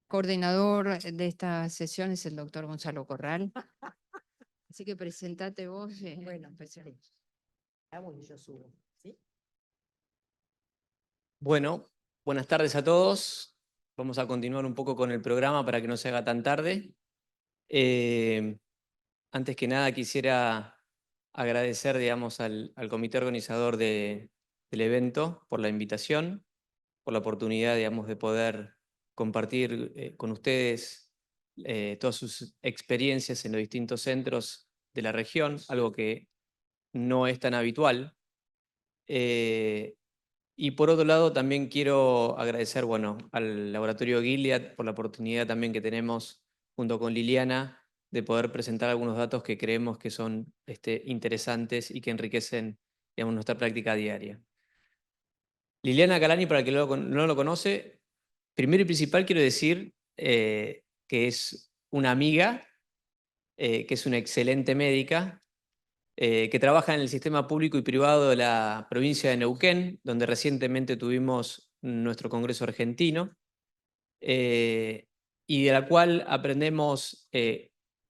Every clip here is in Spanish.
Coordinador de esta sesión es el doctor Gonzalo Corral. Así que presentate vos. Bueno, empecemos. Y yo subo, ¿sí? Bueno, buenas tardes a todos. Vamos a continuar un poco con el programa para que no se haga tan tarde. Antes que nada quisiera agradecer, digamos, al comité organizador del evento por la invitación, por la oportunidad, digamos, de poder compartir con ustedes todas sus experiencias en los distintos centros de la región, algo que no es tan habitual. Y por otro lado, también quiero agradecer, bueno, al Laboratorio Gilead por la oportunidad también que tenemos junto con Liliana de poder presentar algunos datos que creemos que son interesantes y que enriquecen, digamos, nuestra práctica diaria. Liliana Calani, para el que no lo conoce, primero y principal quiero decir que es una amiga, que es una excelente médica, que trabaja en el sistema público y privado de la provincia de Neuquén, donde recientemente tuvimos nuestro Congreso Argentino, y de la cual aprendemos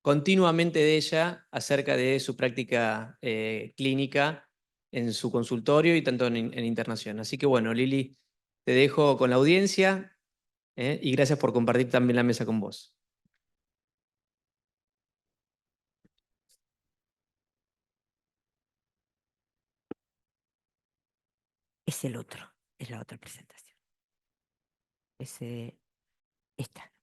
continuamente de ella acerca de su práctica clínica en su consultorio y tanto en internación. Así que bueno, Lili, te dejo con la audiencia y gracias por compartir también la mesa con vos. Es el otro, es la otra presentación. Esta.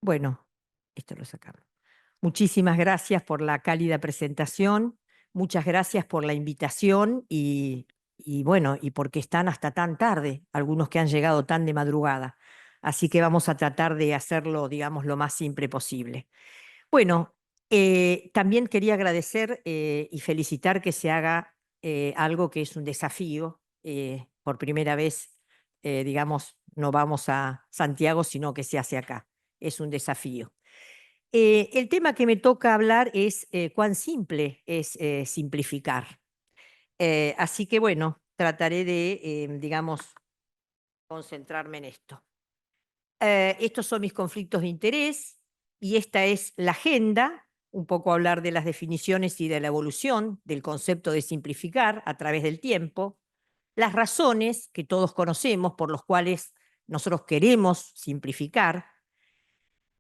Bueno, esto lo sacamos. Muchísimas gracias por la cálida presentación, muchas gracias por la invitación y bueno, y porque están hasta tan tarde, algunos que han llegado tan de madrugada. Así que vamos a tratar de hacerlo, digamos, lo más simple posible. Bueno, también quería agradecer y felicitar que se haga algo que es un desafío. Por primera vez, digamos, no vamos a Santiago, sino que se hace acá. Es un desafío. El tema que me toca hablar es cuán simple es simplificar. Así que, bueno, trataré de, digamos, concentrarme en esto. Estos son mis conflictos de interés y esta es la agenda, un poco hablar de las definiciones y de la evolución del concepto de simplificar a través del tiempo, las razones que todos conocemos por los cuales nosotros queremos simplificar,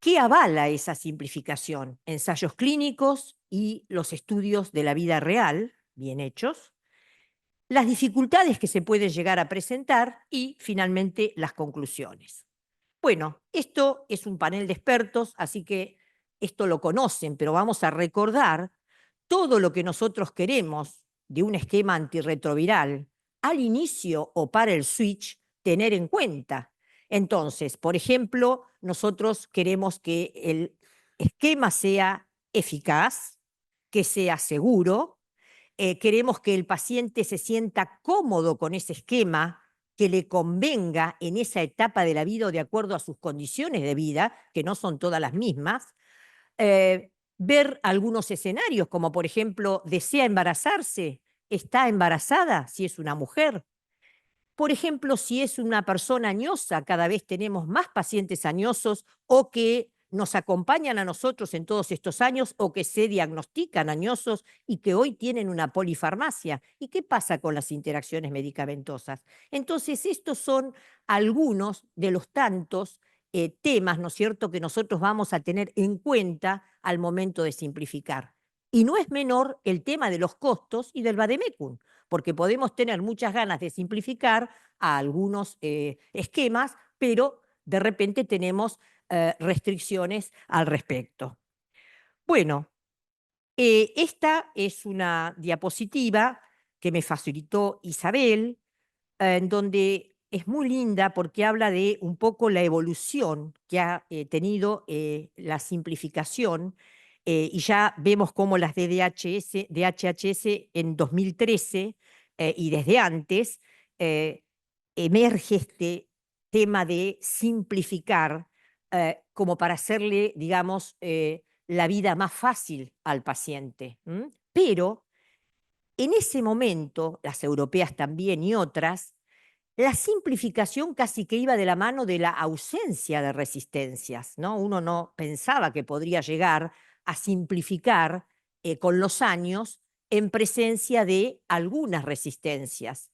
qué avala esa simplificación, ensayos clínicos y los estudios de la vida real, bien hechos, las dificultades que se pueden llegar a presentar y, finalmente, las conclusiones. Bueno, esto es un panel de expertos, así que esto lo conocen, pero vamos a recordar todo lo que nosotros queremos de un esquema antirretroviral al inicio o para el switch tener en cuenta. Entonces, por ejemplo, nosotros queremos que el esquema sea eficaz, que sea seguro, queremos que el paciente se sienta cómodo con ese esquema, que le convenga en esa etapa de la vida o de acuerdo a sus condiciones de vida, que no son todas las mismas, ver algunos escenarios, como por ejemplo, desea embarazarse, está embarazada si es una mujer. Por ejemplo, si es una persona añosa, cada vez tenemos más pacientes añosos o que nos acompañan a nosotros en todos estos años o que se diagnostican añosos y que hoy tienen una polifarmacia. ¿Y qué pasa con las interacciones medicamentosas? Entonces, estos son algunos de los tantos temas, ¿no es cierto?, que nosotros vamos a tener en cuenta al momento de simplificar. Y no es menor el tema de los costos y del vademecum, porque podemos tener muchas ganas de simplificar a algunos esquemas, pero de repente tenemos restricciones al respecto. Bueno, esta es una diapositiva que me facilitó Isabel, en donde es muy linda porque habla de un poco la evolución que ha tenido la simplificación, y ya vemos cómo las de DHHS en 2013 y desde antes emerge este tema de simplificar como para hacerle, digamos, la vida más fácil al paciente. Pero en ese momento, las europeas también y otras, la simplificación casi que iba de la mano de la ausencia de resistencias, ¿no? Uno no pensaba que podría llegar a simplificar con los años en presencia de algunas resistencias.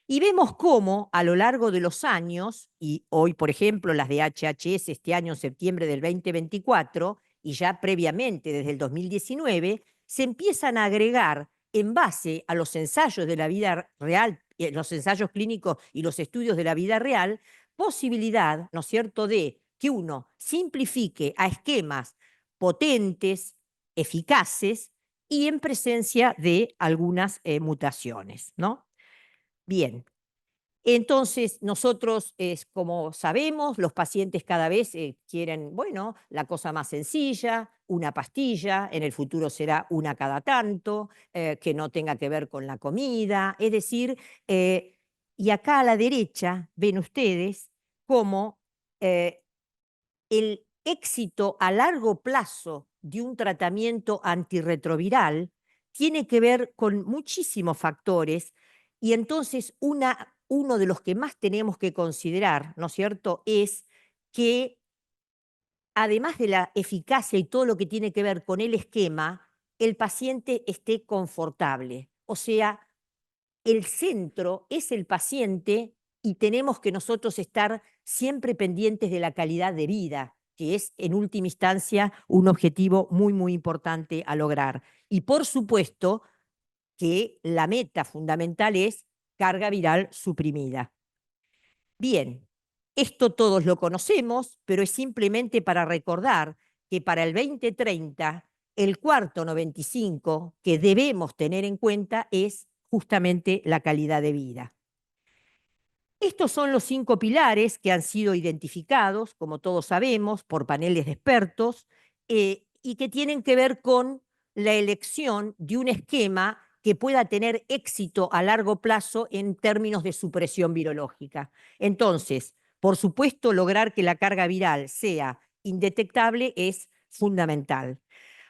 Y vemos cómo a lo largo de los años, y hoy, por ejemplo, las de HHS este año, en septiembre del 2024, y ya previamente desde el 2019, se empiezan a agregar en base a los ensayos de la vida real, los ensayos clínicos y los estudios de la vida real, posibilidad, ¿no es cierto?, de que uno simplifique a esquemas potentes, eficaces y en presencia de algunas mutaciones, ¿no? Bien, entonces nosotros, como sabemos, los pacientes cada vez quieren, bueno, la cosa más sencilla, una pastilla, en el futuro será una cada tanto, que no tenga que ver con la comida, es decir, y acá a la derecha ven ustedes cómo el éxito a largo plazo de un tratamiento antirretroviral tiene que ver con muchísimos factores y entonces uno de los que más tenemos que considerar, ¿no es cierto?, es que además de la eficacia y todo lo que tiene que ver con el esquema, el paciente esté confortable. O sea, el centro es el paciente y tenemos que nosotros estar siempre pendientes de la calidad de vida, que es en última instancia un objetivo muy, muy importante a lograr. Y por supuesto que la meta fundamental es carga viral suprimida. Bien, esto todos lo conocemos, pero es simplemente para recordar que para el 2030 el cuarto 95 que debemos tener en cuenta es justamente la calidad de vida. Estos son los 5 pilares que han sido identificados, como todos sabemos, por paneles de expertos y que tienen que ver con la elección de un esquema que pueda tener éxito a largo plazo en términos de supresión virológica. Entonces, por supuesto, lograr que la carga viral sea indetectable es fundamental.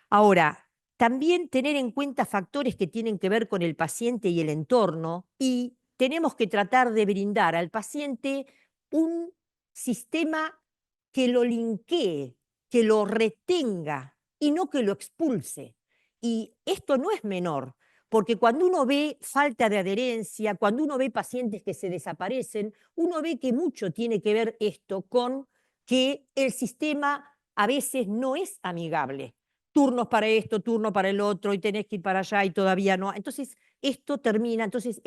Ahora, también tener en cuenta factores que tienen que ver con el paciente y el entorno y tenemos que tratar de brindar al paciente un sistema que lo linkee, que lo retenga y no que lo expulse. Y esto no es menor, porque cuando uno ve falta de adherencia, cuando uno ve pacientes que se desaparecen, uno ve que mucho tiene que ver esto con que el sistema a veces no es amigable. Turnos para esto, turno para el otro, y tenés que ir para allá y todavía no. Entonces, esto termina, entonces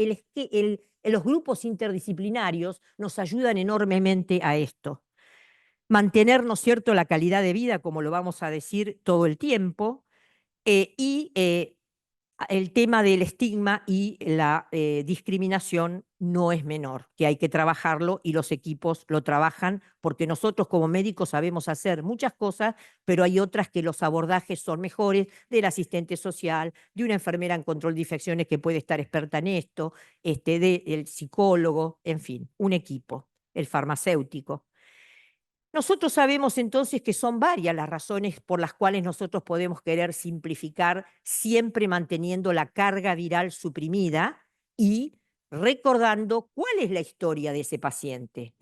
los grupos interdisciplinarios nos ayudan enormemente a esto. Mantener, ¿no es cierto?, la calidad de vida, como lo vamos a decir todo el tiempo, y el tema del estigma y la discriminación no es menor, que hay que trabajarlo y los equipos lo trabajan porque nosotros como médicos sabemos hacer muchas cosas, pero hay otras que los abordajes son mejores del asistente social, de una enfermera en control de infecciones que puede estar experta en esto, del psicólogo, en fin, un equipo, el farmacéutico. Nosotros sabemos entonces que son varias las razones por las cuales nosotros podemos querer simplificar, siempre manteniendo la carga viral suprimida y recordando cuál es la historia de ese paciente.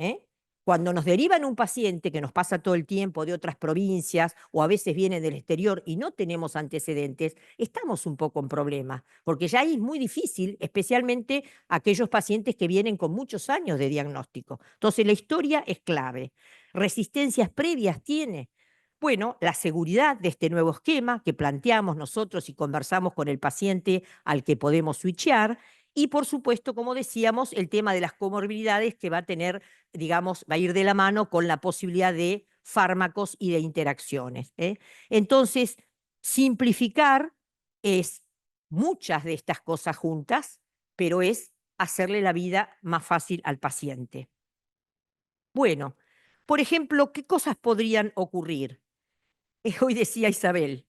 Cuando nos derivan un paciente, que nos pasa todo el tiempo de otras provincias o a veces viene del exterior y no tenemos antecedentes, estamos un poco en problema, porque ya ahí es muy difícil, especialmente aquellos pacientes que vienen con muchos años de diagnóstico. Entonces la historia es clave. ¿Resistencias previas tiene? Bueno, la seguridad de este nuevo esquema que planteamos nosotros y conversamos con el paciente al que podemos switchear y, por supuesto, como decíamos, el tema de las comorbilidades que va a tener, digamos, va a ir de la mano con la posibilidad de fármacos y de interacciones. Entonces, simplificar es muchas de estas cosas juntas, pero es hacerle la vida más fácil al paciente. Bueno, por ejemplo, ¿qué cosas podrían ocurrir? Hoy decía Isabel,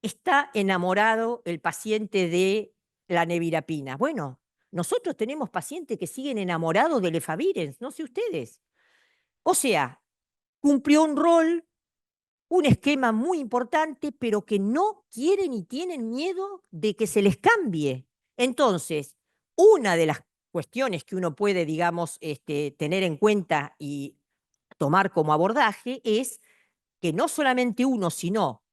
está enamorado el paciente de la nevirapina. Bueno, nosotros tenemos pacientes que siguen enamorados del efavirenz, no sé ustedes. O sea, cumplió un rol, un esquema muy importante, pero que no quieren y tienen miedo de que se les cambie. Entonces, una de las cuestiones que uno puede, digamos, tener en cuenta y tomar como abordaje es que no solamente uno, sino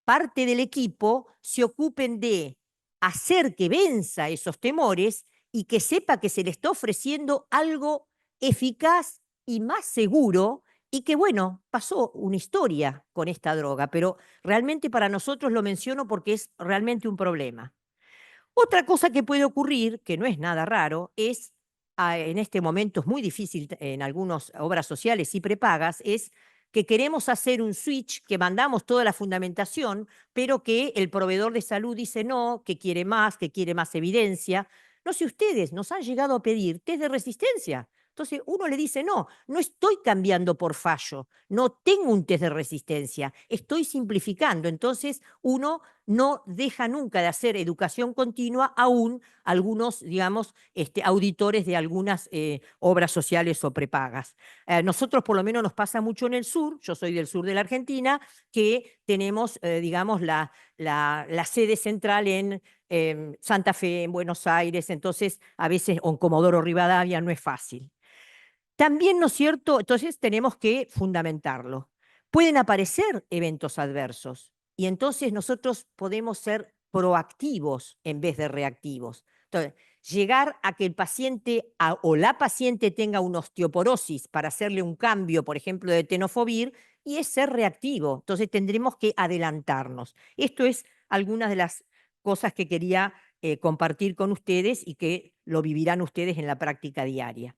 parte del equipo se ocupen de hacer que venza esos temores y que sepa que se le está ofreciendo algo eficaz y más seguro y que, bueno, pasó una historia con esta droga, pero realmente para nosotros lo menciono porque es realmente un problema. Otra cosa que puede ocurrir, que no es nada raro, es, en este momento es muy difícil en algunas obras sociales y prepagas, es que queremos hacer un switch, que mandamos toda la fundamentación, pero que el proveedor de salud dice no, que quiere más evidencia. No sé ustedes, nos han llegado a pedir test de resistencia. Entonces uno le dice, no, no estoy cambiando por fallo, no tengo un test de resistencia, estoy simplificando. Entonces uno no deja nunca de hacer educación continua, aún algunos, digamos, auditores de algunas obras sociales o prepagas. Nosotros por lo menos nos pasa mucho en el sur, yo soy del sur de la Argentina, que tenemos, digamos, la sede central en Santa Fe, en Buenos Aires, entonces a veces, o en Comodoro Rivadavia, no es fácil. También, ¿no es cierto? Entonces tenemos que fundamentarlo. Pueden aparecer eventos adversos y entonces nosotros podemos ser proactivos en vez de reactivos. Entonces, llegar a que el paciente o la paciente tenga una osteoporosis para hacerle un cambio, por ejemplo, de tenofovir, y es ser reactivo. Entonces tendremos que adelantarnos. Esto es algunas de las cosas que quería compartir con ustedes y que lo vivirán ustedes en la práctica diaria.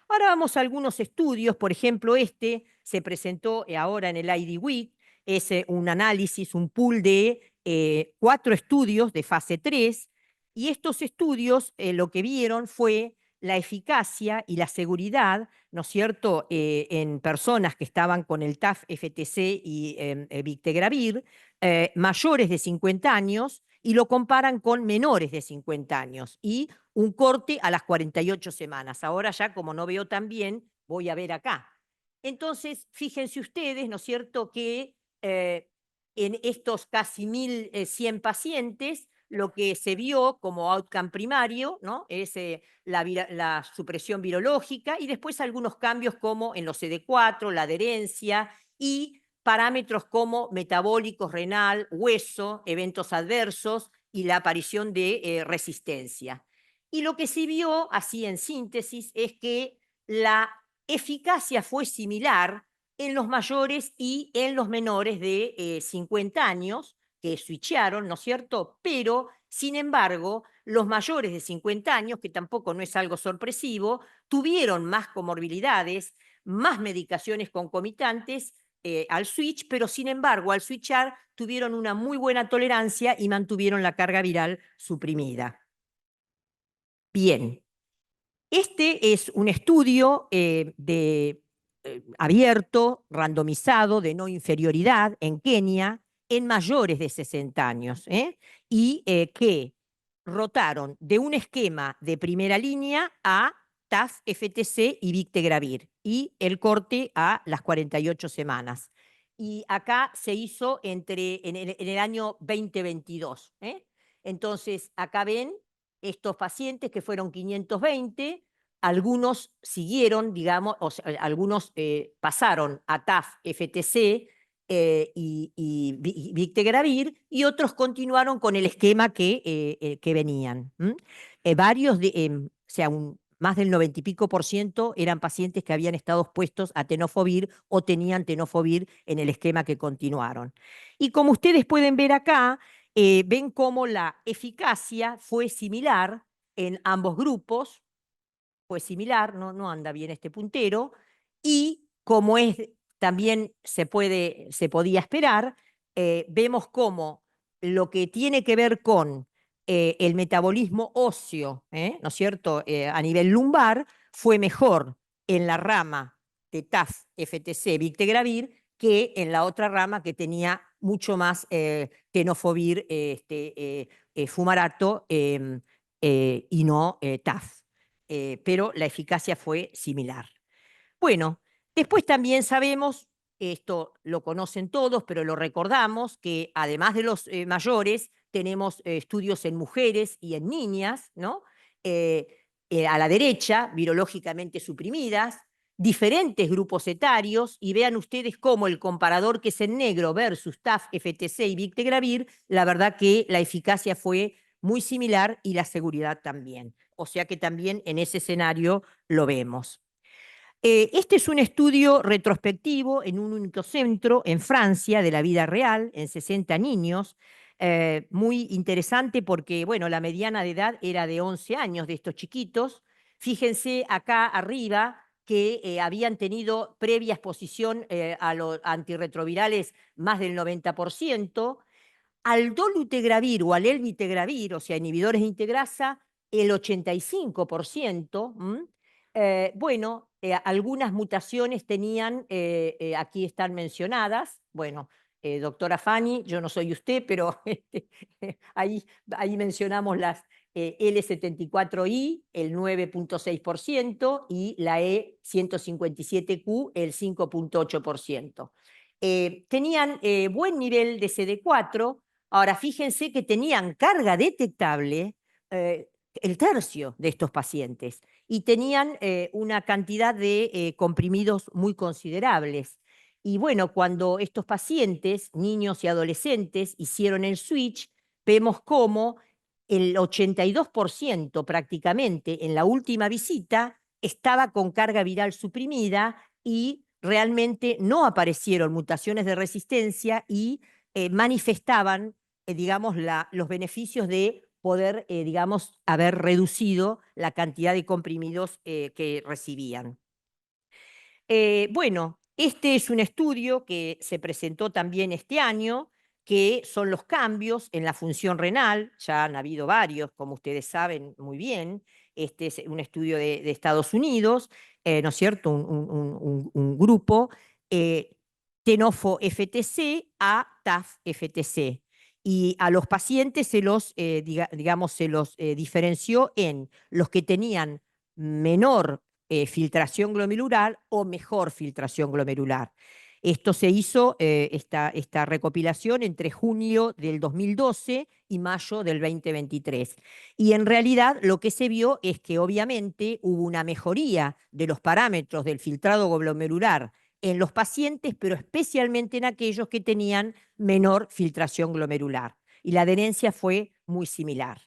Ahora vamos a algunos estudios, por ejemplo, este se presentó ahora en el ID Week, es un análisis, un pool de 4 estudios de fase 3, y estos estudios lo que vieron fue la eficacia y la seguridad, ¿no es cierto?, en personas que estaban con el TAF-FTC y Victegravir, mayores de 50 años, y lo comparan con menores de 50 años, y un corte a las 48 semanas. Ahora ya, como no veo tan bien, voy a ver acá. Entonces, fíjense ustedes, ¿no es cierto?, que en estos casi 1.100 pacientes, lo que se vio como outcome primario, ¿no?, es la supresión virológica y después algunos cambios como en los CD4, la adherencia y parámetros como metabólicos, renal, hueso, eventos adversos y la aparición de resistencia. Y lo que se vio, así en síntesis, es que la eficacia fue similar en los mayores y en los menores de 50 años, que switcharon, ¿no es cierto? Pero, sin embargo, los mayores de 50 años, que tampoco no es algo sorpresivo, tuvieron más comorbilidades, más medicaciones concomitantes al switch, pero sin embargo, al switchar, tuvieron una muy buena tolerancia y mantuvieron la carga viral suprimida. Bien, este es un estudio abierto, randomizado, de no inferioridad en Kenia, en mayores de 60 años, y que rotaron de un esquema de primera línea a TAF, FTC y Victegravir, y el corte a las 48 semanas. Y acá se hizo en el año 2022. Entonces, acá ven estos pacientes que fueron 520, algunos siguieron, digamos, o sea, algunos pasaron a TAF, FTC y Victegravir, y otros continuaron con el esquema que venían. Varios, o sea, más del 90 y pico % eran pacientes que habían estado expuestos a tenofovir o tenían tenofovir en el esquema que continuaron. Y como ustedes pueden ver acá, ven cómo la eficacia fue similar en ambos grupos, fue similar, no anda bien este puntero, y como también se podía esperar, vemos cómo lo que tiene que ver con el metabolismo óseo, ¿no es cierto?, a nivel lumbar, fue mejor en la rama de TAF, FTC, Victegravir, que en la otra rama que tenía mucho más tenofovir, fumarato, y no TAF, pero la eficacia fue similar. Bueno, después también sabemos, esto lo conocen todos, pero lo recordamos, que además de los mayores, tenemos estudios en mujeres y en niñas, ¿no? A la derecha, virológicamente suprimidas, diferentes grupos etarios, y vean ustedes cómo el comparador que es en negro versus TAF, FTC y Bictegravir, la verdad que la eficacia fue muy similar y la seguridad también. O sea que también en ese escenario lo vemos. Este es un estudio retrospectivo en un único centro en Francia de la vida real, en 60 niños, muy interesante porque, bueno, la mediana de edad era de 11 años de estos chiquitos. Fíjense acá arriba que habían tenido previa exposición a los antirretrovirales más del 90%, al dolutegravir o al elvitegravir, o sea, inhibidores de integrasa, el 85%. Bueno, algunas mutaciones tenían, aquí están mencionadas. Bueno, doctora Fanny, yo no soy usted, pero ahí mencionamos las L74I, el 9.6%, y la E157Q, el 5.8%. Tenían buen nivel de CD4. Ahora, fíjense que tenían carga detectable el tercio de estos pacientes y tenían una cantidad de comprimidos muy considerables. Y bueno, cuando estos pacientes, niños y adolescentes, hicieron el switch, vemos cómo el 82% prácticamente en la última visita estaba con carga viral suprimida y realmente no aparecieron mutaciones de resistencia y manifestaban, digamos, los beneficios de poder, digamos, haber reducido la cantidad de comprimidos que recibían. Bueno, este es un estudio que se presentó también este año, que son los cambios en la función renal. Ya han habido varios, como ustedes saben muy bien. Este es un estudio de Estados Unidos, ¿no es cierto? Un grupo, Tenofo-FTC a TAF-FTC. Y a los pacientes se los, digamos, se los diferenció en los que tenían menor filtración glomerular o mejor filtración glomerular. Esto se hizo, esta recopilación, entre junio del 2012 y mayo del 2023. Y en realidad lo que se vio es que obviamente hubo una mejoría de los parámetros del filtrado glomerular en los pacientes, pero especialmente en aquellos que tenían menor filtración glomerular. Y la adherencia fue muy similar.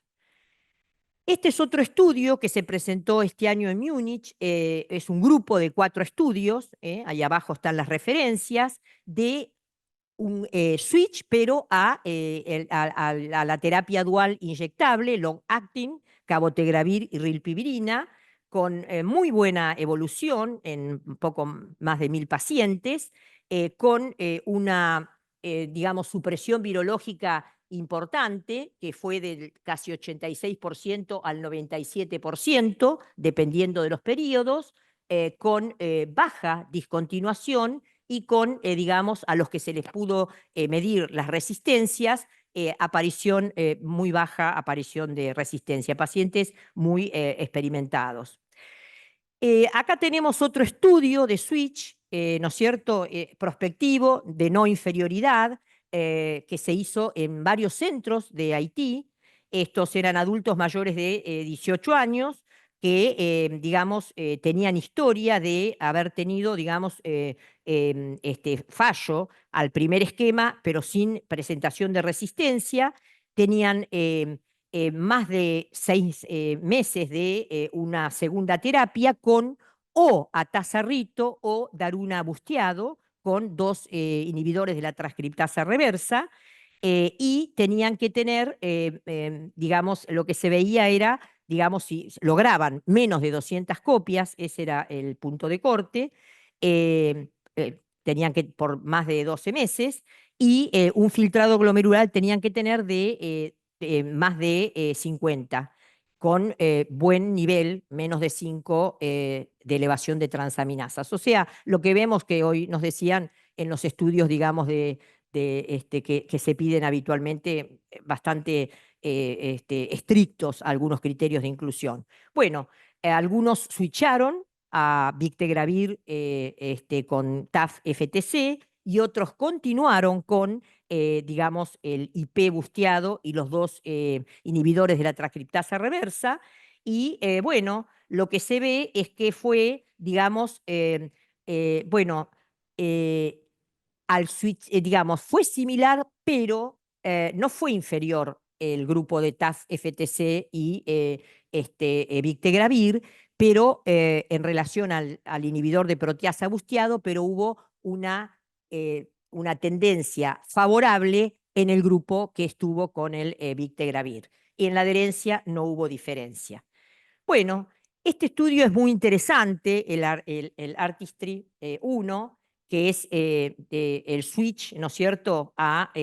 Este es otro estudio que se presentó este año en Múnich. Es un grupo de 4 estudios, ahí abajo están las referencias, de un switch, pero a la terapia dual inyectable, long acting, cabotegravir y rilpivirina, con muy buena evolución en un poco más de 1000 pacientes, con una, digamos, supresión virológica importante, que fue del casi 86% al 97%, dependiendo de los periodos, con baja discontinuación y con, digamos, a los que se les pudo medir las resistencias, aparición muy baja, aparición de resistencia, pacientes muy experimentados. Acá tenemos otro estudio de switch, ¿no es cierto?, prospectivo de no inferioridad, que se hizo en varios centros de Haití. Estos eran adultos mayores de 18 años que, digamos, tenían historia de haber tenido, digamos, este fallo al primer esquema, pero sin presentación de resistencia. Tenían más de 6 meses de una segunda terapia con o atazarrito o daruna busteado, con 2 inhibidores de la transcriptasa reversa, y tenían que tener, digamos, lo que se veía era, digamos, si lograban menos de 200 copias, ese era el punto de corte, tenían que, por más de 12 meses, y un filtrado glomerular tenían que tener de más de 50, con buen nivel, menos de 5 de elevación de transaminasas. O sea, lo que vemos que hoy nos decían en los estudios, digamos, de que se piden habitualmente, bastante estrictos algunos criterios de inclusión. Bueno, algunos switcharon a Victegravir con TAF-FTC y otros continuaron con, digamos, el IP busteado y los dos inhibidores de la transcriptasa reversa. Y bueno, lo que se ve es que fue, digamos, bueno, al switch, digamos, fue similar, pero no fue inferior el grupo de TAF-FTC y Victegravir, pero en relación al inhibidor de proteasa busteado, pero hubo una tendencia favorable en el grupo que estuvo con el Victegravir. Y en la adherencia no hubo diferencia. Bueno, este estudio es muy interesante, el Artistry 1, que es el switch, ¿no es cierto?, a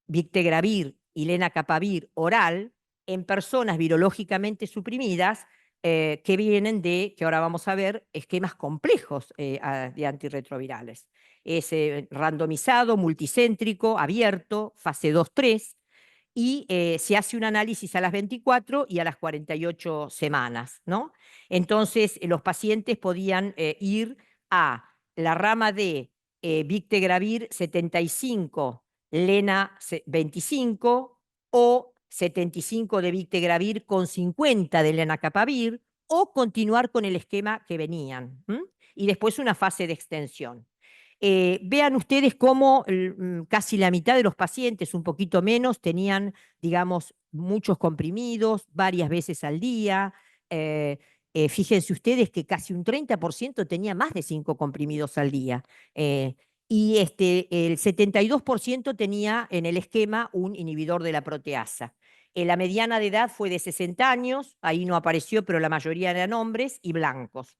Victegravir y lenacapavir oral en personas virológicamente suprimidas que vienen de, que ahora vamos a ver, esquemas complejos de antirretrovirales. Es randomizado, multicéntrico, abierto, fase 2-3, y se hace un análisis a las 24 y a las 48 semanas, ¿no? Entonces, los pacientes podían ir a la rama de Victegravir 75, Lena 25 o 75 de Victegravir con 50 de lenacapavir o continuar con el esquema que venían. Y después una fase de extensión. Vean ustedes cómo casi la mitad de los pacientes, un poquito menos, tenían, digamos, muchos comprimidos varias veces al día. Fíjense ustedes que casi un 30% tenía más de 5 comprimidos al día. Y el 72% tenía en el esquema un inhibidor de la proteasa. La mediana de edad fue de 60 años, ahí no apareció, pero la mayoría eran hombres y blancos.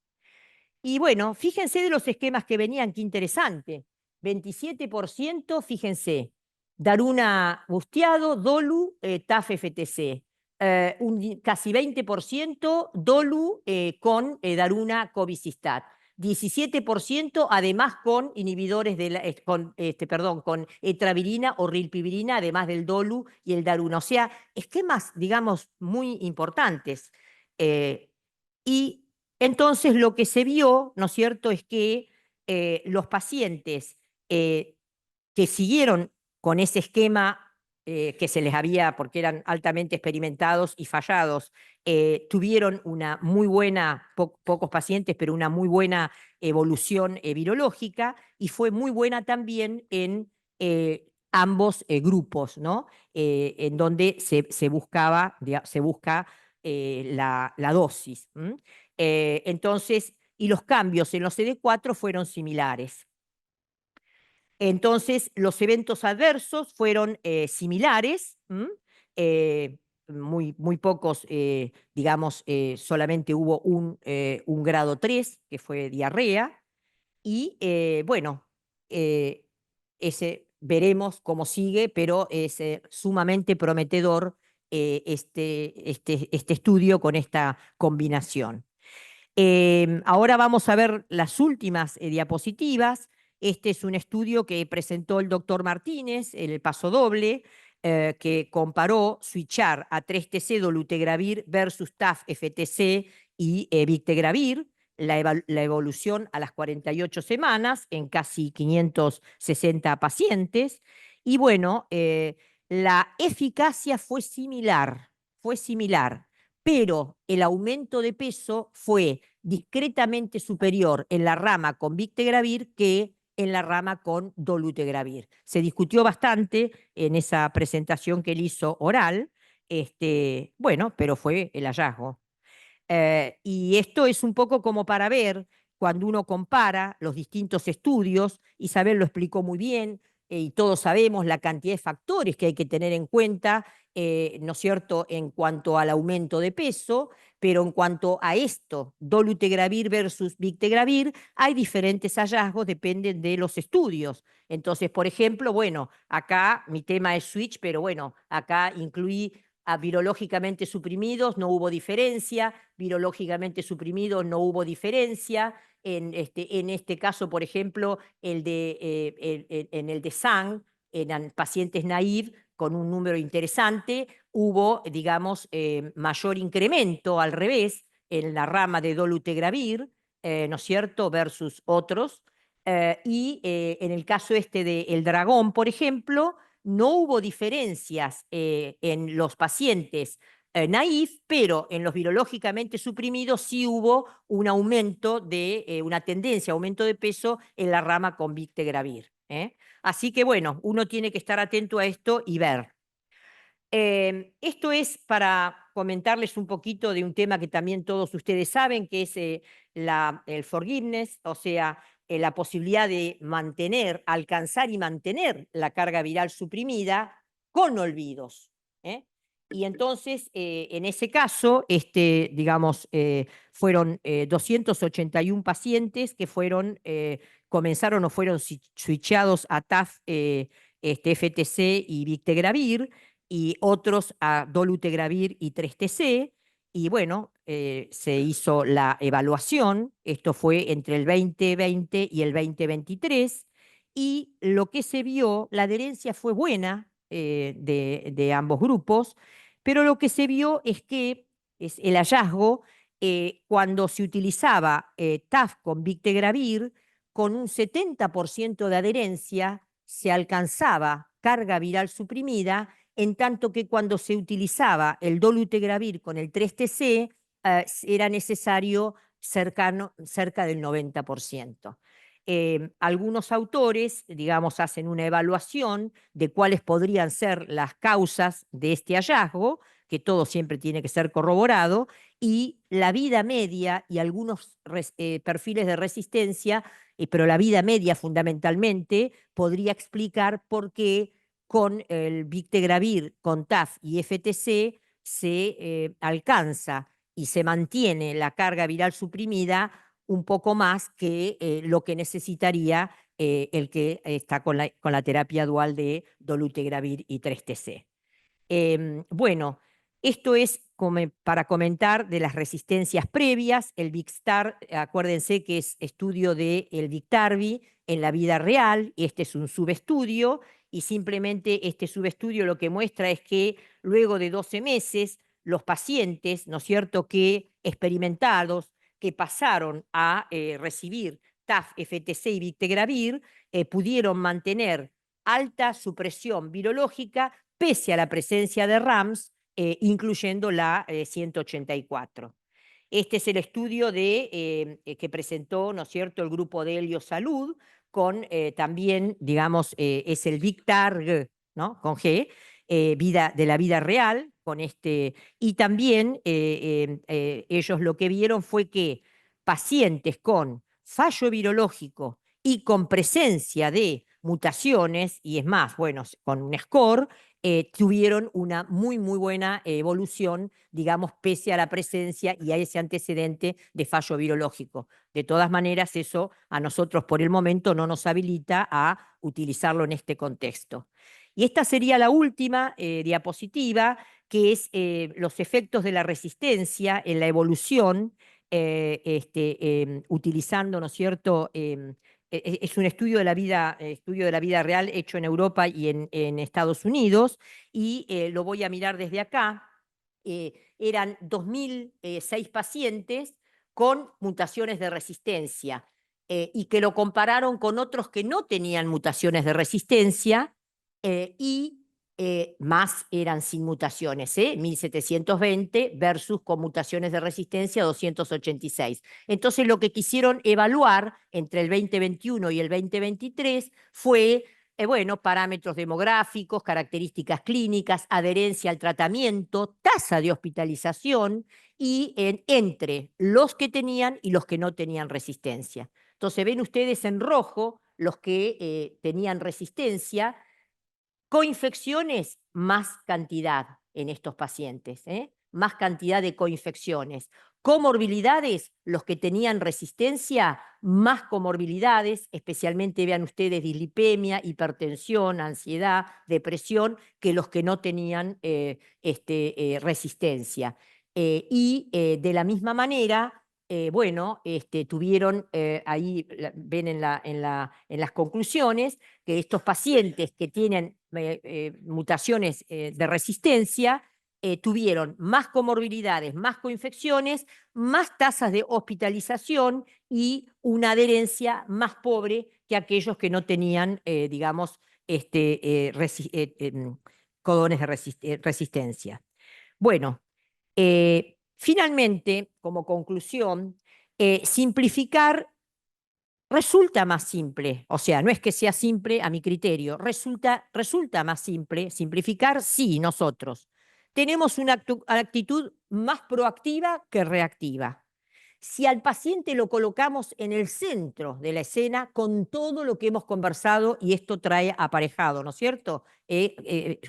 Y bueno, fíjense de los esquemas que venían, qué interesante. 27%, fíjense, Daruna busteado, Dolu, TAF-FTC. Casi 20% Dolu con Daruna cobicistat. 17% además con inhibidores de con etravirina o rilpivirina, además del Dolu y el Daruna. O sea, esquemas, digamos, muy importantes. Y entonces lo que se vio, ¿no es cierto?, es que los pacientes que siguieron con ese esquema que se les había, porque eran altamente experimentados y fallados, tuvieron una muy buena, pocos pacientes, pero una muy buena evolución virológica, y fue muy buena también en ambos grupos, ¿no? En donde se busca la dosis. Entonces, y los cambios en los CD4 fueron similares. Entonces, los eventos adversos fueron similares, muy pocos, digamos, solamente hubo un grado 3, que fue diarrea, y bueno, veremos cómo sigue, pero es sumamente prometedor este estudio con esta combinación. Ahora vamos a ver las últimas diapositivas. Este es un estudio que presentó el doctor Martínez, el paso doble, que comparó switchar a 3-TC dolutegravir versus TAF-FTC y Victegravir, la evolución a las 48 semanas en casi 560 pacientes. Y bueno, la eficacia fue similar, pero el aumento de peso fue discretamente superior en la rama con Victegravir que en la rama con dolutegravir. Se discutió bastante en esa presentación que él hizo oral, bueno, pero fue el hallazgo. Y esto es un poco como para ver, cuando uno compara los distintos estudios, Isabel lo explicó muy bien, y todos sabemos la cantidad de factores que hay que tener en cuenta, ¿no es cierto?, en cuanto al aumento de peso, pero en cuanto a esto, dolutegravir versus Victegravir, hay diferentes hallazgos, dependen de los estudios. Entonces, por ejemplo, bueno, acá mi tema es switch, pero bueno, acá incluí a virológicamente suprimidos no hubo diferencia, virológicamente suprimidos no hubo diferencia. En este caso, por ejemplo, en el de SANG, eran pacientes naive con un número interesante, hubo, digamos, mayor incremento al revés en la rama de dolutegravir, ¿no es cierto?, versus otros. En el caso del dragón, por ejemplo, no hubo diferencias en los pacientes naïf, pero en los virológicamente suprimidos sí hubo un aumento una tendencia, aumento de peso en la rama con Victegravir. Así que bueno, uno tiene que estar atento a esto y ver. Esto es para comentarles un poquito de un tema que también todos ustedes saben, que es el forgiveness, o sea, la posibilidad de alcanzar y mantener la carga viral suprimida con olvidos. Y entonces, en ese caso, digamos, fueron 281 pacientes que comenzaron o fueron switchados a TAF, FTC y Victegravir, y otros a dolutegravir y 3TC, y bueno, se hizo la evaluación, esto fue entre el 2020 y el 2023, y lo que se vio, la adherencia fue buena de ambos grupos, pero lo que se vio es que es el hallazgo cuando se utilizaba TAF con Victegravir, con un 70% de adherencia se alcanzaba carga viral suprimida, en tanto que cuando se utilizaba el dolutegravir con el 3TC era necesario cerca del 90%. Algunos autores, digamos, hacen una evaluación de cuáles podrían ser las causas de este hallazgo, que todo siempre tiene que ser corroborado, y la vida media y algunos perfiles de resistencia, pero la vida media fundamentalmente, podría explicar por qué con el Victegravir, con TAF y FTC se alcanza y se mantiene la carga viral suprimida un poco más que lo que necesitaría el que está con la terapia dual de dolutegravir y 3TC. Bueno, esto es como para comentar de las resistencias previas. El Victar, acuérdense que es estudio del Victarvi en la vida real, y este es un subestudio, y simplemente este subestudio lo que muestra es que luego de 12 meses, los pacientes, ¿no es cierto?, que experimentados, que pasaron a recibir TAF, FTC y Victegravir, pudieron mantener alta supresión virológica pese a la presencia de RAMS, incluyendo la 184. Este es el estudio que presentó, ¿no es cierto?, el grupo de Helio Salud, con también, digamos, es el Victar, ¿no?, con G, de la vida real, con y también ellos lo que vieron fue que pacientes con fallo virológico y con presencia de mutaciones, y es más, bueno, con un score, tuvieron una muy, muy buena evolución, digamos, pese a la presencia y a ese antecedente de fallo virológico. De todas maneras, eso a nosotros por el momento no nos habilita a utilizarlo en este contexto. Y esta sería la última diapositiva, que es los efectos de la resistencia en la evolución, utilizando, ¿no es cierto?, es un estudio de la vida real hecho en Europa y en Estados Unidos, y lo voy a mirar desde acá. Eran 2006 pacientes con mutaciones de resistencia y que lo compararon con otros que no tenían mutaciones de resistencia y más eran sin mutaciones, 1720 versus con mutaciones de resistencia 286. Entonces lo que quisieron evaluar entre el 2021 y el 2023 fue, bueno, parámetros demográficos, características clínicas, adherencia al tratamiento, tasa de hospitalización y entre los que tenían y los que no tenían resistencia. Entonces ven ustedes en rojo los que tenían resistencia. Coinfecciones, más cantidad en estos pacientes, más cantidad de coinfecciones. Comorbilidades, los que tenían resistencia, más comorbilidades, especialmente vean ustedes dislipemia, hipertensión, ansiedad, depresión, que los que no tenían resistencia. De la misma manera, bueno, tuvieron, ahí ven en las conclusiones, que estos pacientes que tienen mutaciones de resistencia, tuvieron más comorbilidades, más coinfecciones, más tasas de hospitalización y una adherencia más pobre que aquellos que no tenían, digamos, codones de resistencia. Bueno, finalmente, como conclusión, simplificar resulta más simple, o sea, no es que sea simple a mi criterio, resulta más simple simplificar si nosotros tenemos una actitud más proactiva que reactiva. Si al paciente lo colocamos en el centro de la escena con todo lo que hemos conversado y esto trae aparejado, ¿no es cierto?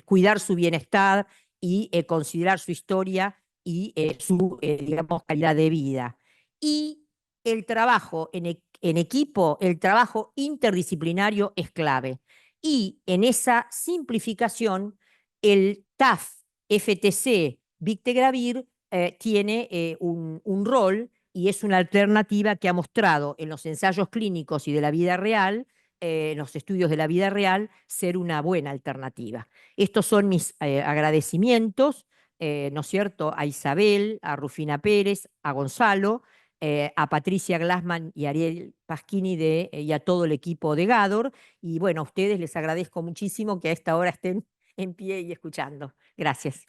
Cuidar su bienestar y considerar su historia y su, digamos, calidad de vida. Y el trabajo en equipo, el trabajo interdisciplinario es clave. Y en esa simplificación, el TAF, FTC, Victegravir tiene un rol y es una alternativa que ha mostrado en los ensayos clínicos y de la vida real, en los estudios de la vida real, ser una buena alternativa. Estos son mis agradecimientos, ¿no es cierto?, a Isabel, a Rufina Pérez, a Gonzalo, a Patricia Glassman y Ariel Pasquini y a todo el equipo de GADOR. Y bueno, a ustedes les agradezco muchísimo que a esta hora estén en pie y escuchando. Gracias.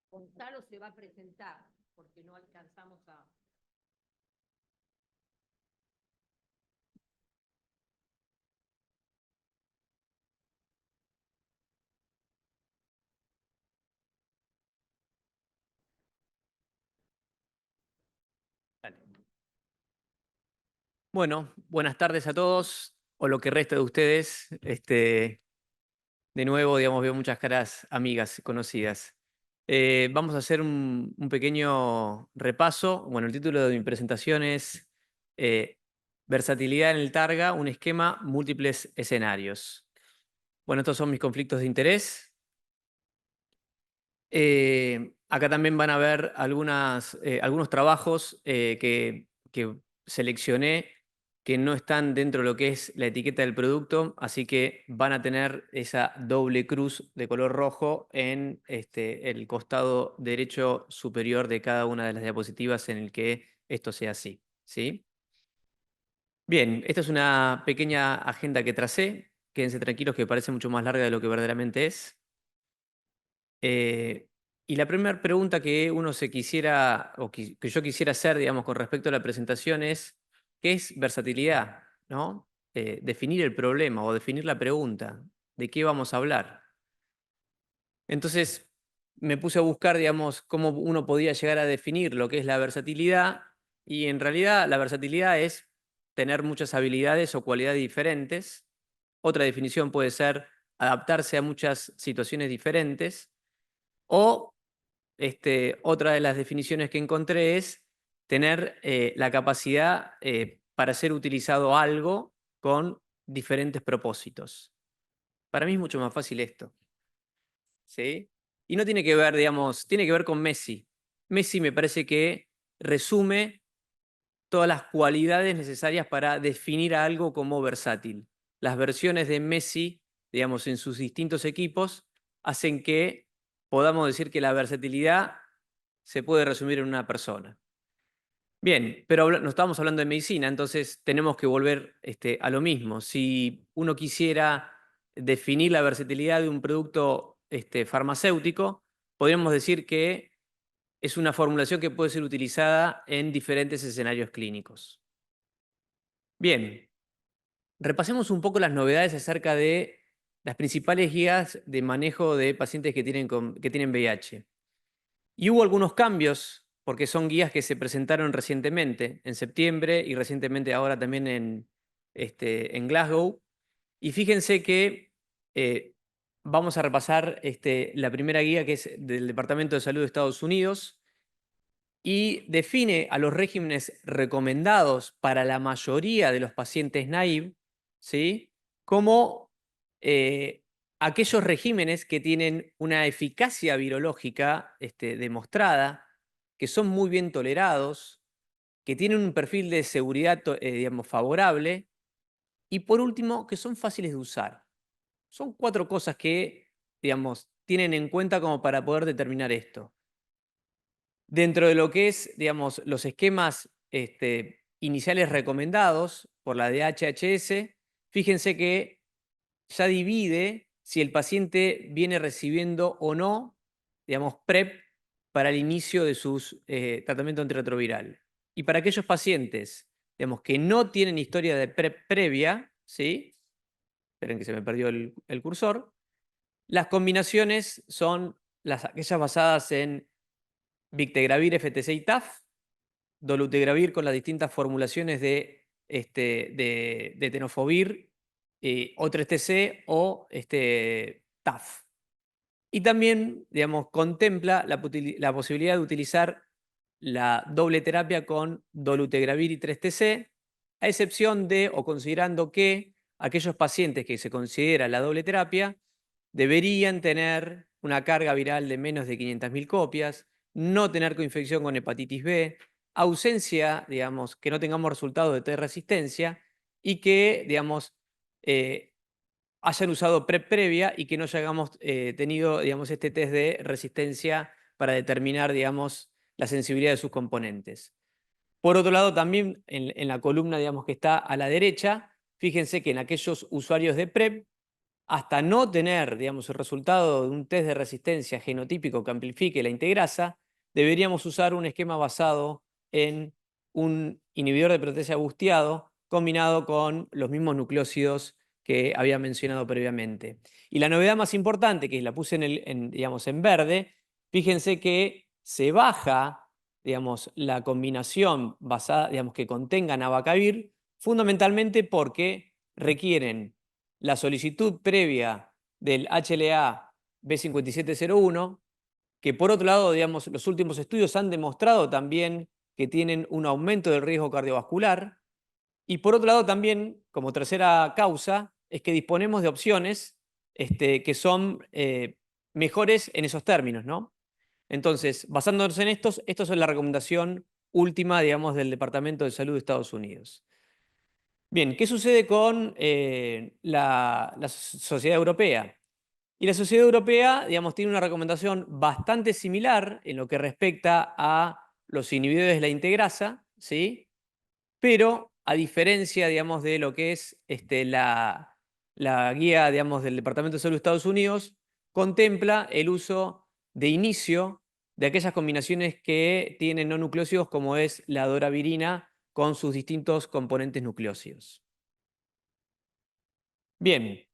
Gonzalo se va a presentar porque no alcanzamos a... Dale. Bueno, buenas tardes a todos, o lo que resta de ustedes. De nuevo, digamos, veo muchas caras amigas, conocidas. Vamos a hacer un pequeño repaso. Bueno, el título de mi presentación es Versatilidad en el Targa, un esquema, múltiples escenarios. Bueno, estos son mis conflictos de interés. Acá también van a ver algunos trabajos que seleccioné que no están dentro de lo que es la etiqueta del producto, así que van a tener esa doble cruz de color rojo en el costado derecho superior de cada una de las diapositivas en el que esto sea así, ¿sí? Bien, esta es una pequeña agenda que tracé. Quédense tranquilos que parece mucho más larga de lo que verdaderamente es. Y la primera pregunta que uno se quisiera, o que yo quisiera hacer, digamos, con respecto a la presentación es, ¿qué es versatilidad? ¿No? Definir el problema o definir la pregunta. ¿De qué vamos a hablar? Entonces, me puse a buscar, digamos, cómo uno podía llegar a definir lo que es la versatilidad, y en realidad la versatilidad es tener muchas habilidades o cualidades diferentes. Otra definición puede ser adaptarse a muchas situaciones diferentes. O otra de las definiciones que encontré es tener la capacidad para ser utilizado algo con diferentes propósitos. Para mí es mucho más fácil esto, ¿sí? Y no tiene que ver, digamos, tiene que ver con Messi. Messi me parece que resume todas las cualidades necesarias para definir a algo como versátil. Las versiones de Messi, digamos, en sus distintos equipos, hacen que podamos decir que la versatilidad se puede resumir en una persona. Bien, pero no estamos hablando de medicina, entonces tenemos que volver a lo mismo. Si uno quisiera definir la versatilidad de un producto farmacéutico, podríamos decir que es una formulación que puede ser utilizada en diferentes escenarios clínicos. Bien, repasemos un poco las novedades acerca de las principales guías de manejo de pacientes que tienen VIH. Y hubo algunos cambios, porque son guías que se presentaron recientemente, en septiembre y recientemente ahora también en Glasgow. Y fíjense que vamos a repasar la primera guía, que es del Departamento de Salud de Estados Unidos, y define a los regímenes recomendados para la mayoría de los pacientes naive, ¿sí?, como aquellos regímenes que tienen una eficacia virológica demostrada, que son muy bien tolerados, que tienen un perfil de seguridad digamos, favorable, y por último, que son fáciles de usar. Son 4 cosas que, digamos, tienen en cuenta como para poder determinar esto. Dentro de lo que es, digamos, los esquemas iniciales recomendados por la DHHS, fíjense que ya divide si el paciente viene recibiendo o no, digamos, PrEP para el inicio de sus tratamiento antirretroviral. Y para aquellos pacientes, digamos, que no tienen historia de PrEP previa, ¿sí? Esperen que se me perdió el cursor. Las combinaciones son aquellas basadas en Victegravir, FTC y TAF, dolutegravir con las distintas formulaciones de tenofovir, o 3TC o TAF. Y también, digamos, contempla la posibilidad de utilizar la doble terapia con dolutegravir y 3TC, a excepción de, o considerando que aquellos pacientes que se considera la doble terapia deberían tener una carga viral de menos de 500.000 copias, no tener coinfección con hepatitis B, ausencia, digamos, que no tengamos resultados de test de resistencia y que, digamos, hayan usado PrEP previa y que no hayamos tenido, digamos, este test de resistencia para determinar, digamos, la sensibilidad de sus componentes. Por otro lado, también en la columna, digamos, que está a la derecha, fíjense que en aquellos usuarios de PrEP, hasta no tener, digamos, el resultado de un test de resistencia genotípico que amplifique la integrasa, deberíamos usar un esquema basado en un inhibidor de proteasa busteado combinado con los mismos nucleósidos que había mencionado previamente. Y la novedad más importante, que la puse digamos, en verde, fíjense que se baja, digamos, la combinación basada, digamos, que contenga nabacavir, fundamentalmente porque requieren la solicitud previa del HLA B5701, que por otro lado, digamos, los últimos estudios han demostrado también que tienen un aumento del riesgo cardiovascular, y por otro lado también, como tercera causa, es que disponemos de opciones que son mejores en esos términos, ¿no? Entonces, basándonos en estos es la recomendación última, digamos, del Departamento de Salud de Estados Unidos. Bien, ¿qué sucede con la Sociedad Europea? Y la Sociedad Europea, digamos, tiene una recomendación bastante similar en lo que respecta a los inhibidores de la integrasa, ¿sí? Pero a diferencia, digamos, de lo que es la guía, digamos, del Departamento de Salud de Estados Unidos, contempla el uso de inicio de aquellas combinaciones que tienen no nucleósidos, como es la doravirina con sus distintos componentes nucleósidos. Bien.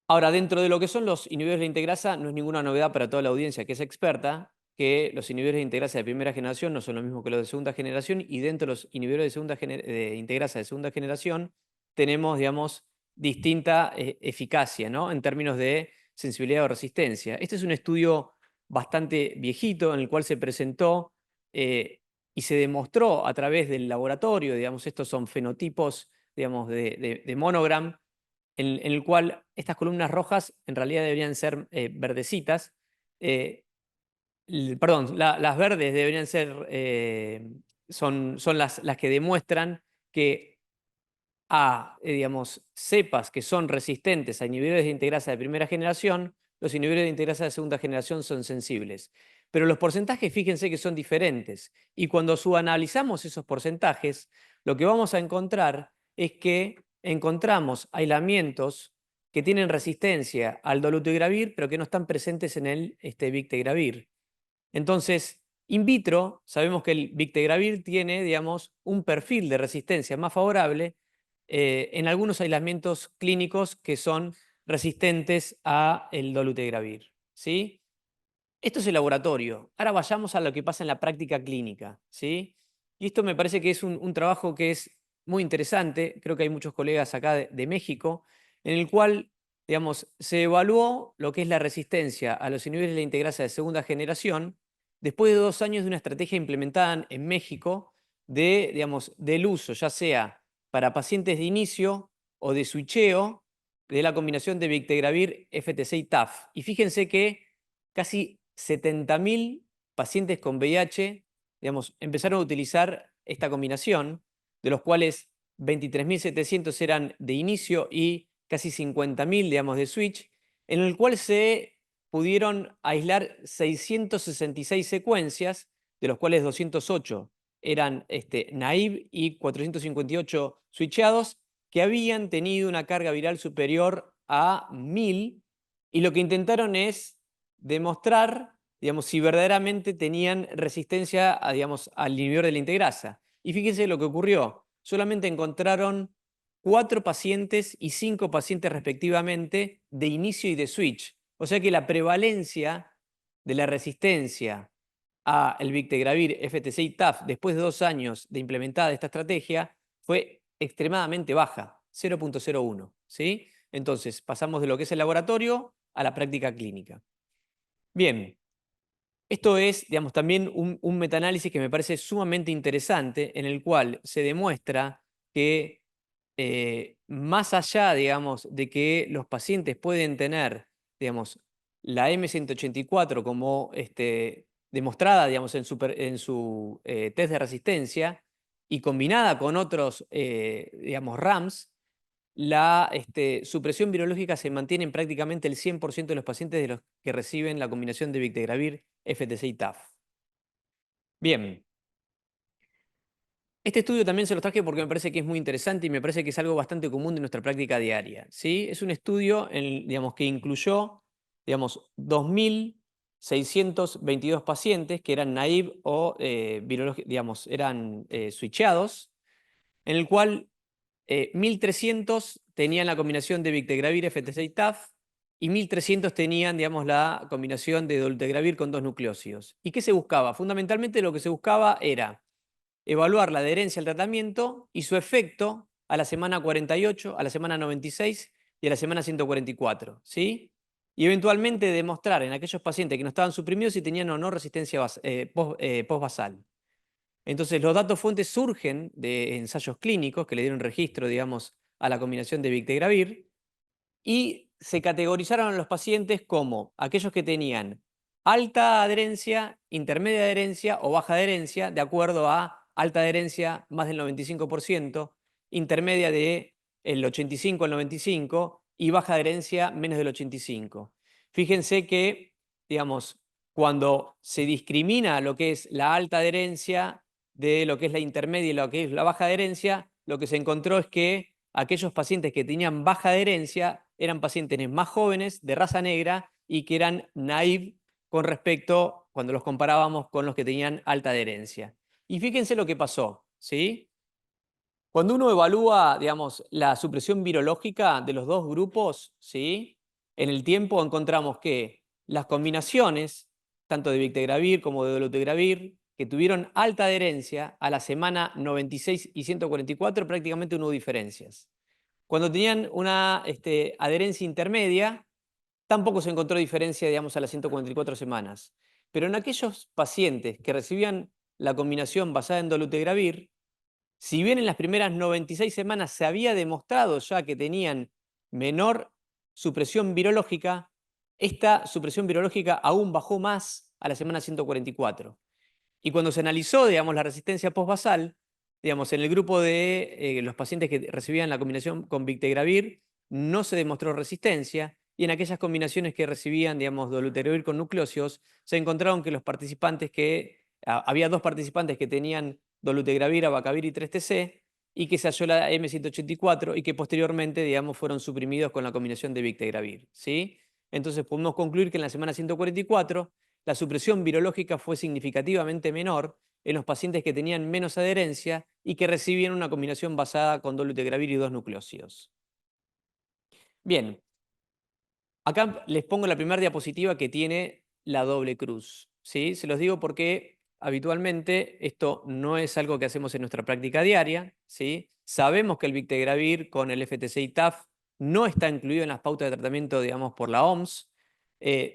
Ahora, dentro de lo que son los inhibidores de integrasa, no es ninguna novedad para toda la audiencia que es experta que los inhibidores de integrasa de primera generación no son lo mismo que los de segunda generación, y dentro de los inhibidores de integrasa de segunda generación tenemos, digamos, distinta eficacia, ¿no?, en términos de sensibilidad o resistencia. Este es un estudio bastante viejito en el cual se presentó y se demostró a través del laboratorio, digamos, estos son fenotipos, digamos, de Monogram, en el cual estas columnas rojas en realidad deberían ser verdecitas. Perdón, las verdes deberían ser, son las que demuestran que digamos, cepas que son resistentes a inhibidores de integrasa de primera generación, los inhibidores de integrasa de segunda generación son sensibles. Pero los porcentajes, fíjense que son diferentes. Y cuando subanalizamos esos porcentajes, lo que vamos a encontrar es que encontramos aislamientos que tienen resistencia al dolutegravir, pero que no están presentes en el victegravir. Entonces, in vitro, sabemos que el victegravir tiene, digamos, un perfil de resistencia más favorable, en algunos aislamientos clínicos que son resistentes a el dolutegravir, ¿sí? Esto es el laboratorio. Ahora vayamos a lo que pasa en la práctica clínica, ¿sí? Y esto me parece que es un trabajo que es muy interesante. Creo que hay muchos colegas acá de México, en el cual, digamos, se evaluó lo que es la resistencia a los inhibidores de la integrasa de segunda generación después de 2 años de una estrategia implementada en México de, digamos, del uso, ya sea para pacientes de inicio o de switcheo de la combinación de Bictegravir, FTC y TAF. Y fíjense que casi 70.000 pacientes con VIH, digamos, empezaron a utilizar esta combinación, de los cuales 23.700 eran de inicio y casi 50.000, digamos, de switch, en el cual se pudieron aislar 666 secuencias, de los cuales 208 eran naive y 458 switchados, que habían tenido una carga viral superior a 1.000, y lo que intentaron es demostrar, digamos, si verdaderamente tenían resistencia a, digamos, al inhibidor de la integrasa. Y fíjense lo que ocurrió. Solamente encontraron 4 pacientes y 5 pacientes respectivamente de inicio y de switch. O sea que la prevalencia de la resistencia a el Bictegravir, FTC y TAF después de 2 años de implementada esta estrategia fue extremadamente baja, 0.01, ¿sí? Entonces, pasamos de lo que es el laboratorio a la práctica clínica. Bien, esto es, digamos, también un metaanálisis que me parece sumamente interesante, en el cual se demuestra que más allá, digamos, de que los pacientes pueden tener, digamos, la M184 como demostrada, digamos, en su test de resistencia y combinada con otros, digamos, RAMs, la supresión virológica se mantiene en prácticamente el 100% de los pacientes de los que reciben la combinación de Bictegravir, FTC y TAF. Bien. Este estudio también se los traje porque me parece que es muy interesante y me parece que es algo bastante común de nuestra práctica diaria, ¿sí? Es un estudio digamos, que incluyó, digamos, 2.622 pacientes que eran naive o digamos, eran switchados, en el cual 1.300 tenían la combinación de Bictegravir, FTC y TAF, y 1.300 tenían, digamos, la combinación de dolutegravir con 2 nucleósidos. ¿Y qué se buscaba? Fundamentalmente lo que se buscaba era evaluar la adherencia al tratamiento y su efecto a la semana 48, a la semana 96 y a la semana 144, ¿sí? Y eventualmente demostrar en aquellos pacientes que no estaban suprimidos si tenían o no resistencia postbasal. Entonces, los datos fuentes surgen de ensayos clínicos que le dieron registro, digamos, a la combinación de Bictegravir, y se categorizaron a los pacientes como aquellos que tenían alta adherencia, intermedia adherencia o baja adherencia, de acuerdo a alta adherencia más del 95%, intermedia del 85 al 95% y baja adherencia menos del 85%. Fíjense que, digamos, cuando se discrimina lo que es la alta adherencia de lo que es la intermedia y lo que es la baja adherencia, lo que se encontró es que aquellos pacientes que tenían baja adherencia eran pacientes más jóvenes, de raza negra, y que eran naive con respecto, cuando los comparábamos con los que tenían alta adherencia. Y fíjense lo que pasó, ¿sí? Cuando uno evalúa, digamos, la supresión virológica de los dos grupos, ¿sí? En el tiempo encontramos que las combinaciones, tanto de Bictegravir como de dolutegravir, que tuvieron alta adherencia a la semana 96 y 144, prácticamente no hubo diferencias. Cuando tenían una adherencia intermedia, tampoco se encontró diferencia, digamos, a las 144 semanas. Pero en aquellos pacientes que recibían la combinación basada en dolutegravir, si bien en las primeras 96 semanas se había demostrado ya que tenían menor supresión virológica, esta supresión virológica aún bajó más a la semana 144. Y cuando se analizó, digamos, la resistencia postbasal, digamos, en el grupo de los pacientes que recibían la combinación con Bictegravir, no se demostró resistencia, y en aquellas combinaciones que recibían, digamos, dolutegravir con nucleósidos, se encontraron que los participantes había 2 participantes que tenían dolutegravir, abacavir y 3-TC, y que se halló la M184 y que posteriormente, digamos, fueron suprimidos con la combinación de Bictegravir, ¿sí? Entonces podemos concluir que en la semana 144 la supresión virológica fue significativamente menor en los pacientes que tenían menos adherencia y que recibían una combinación basada con dolutegravir y 2 nucleócidos. Bien, acá les pongo la primera diapositiva que tiene la doble cruz, ¿sí? Se los digo porque habitualmente esto no es algo que hacemos en nuestra práctica diaria, ¿sí? Sabemos que el Bictegravir con el FTC y TAF no está incluido en las pautas de tratamiento, digamos, por la OMS,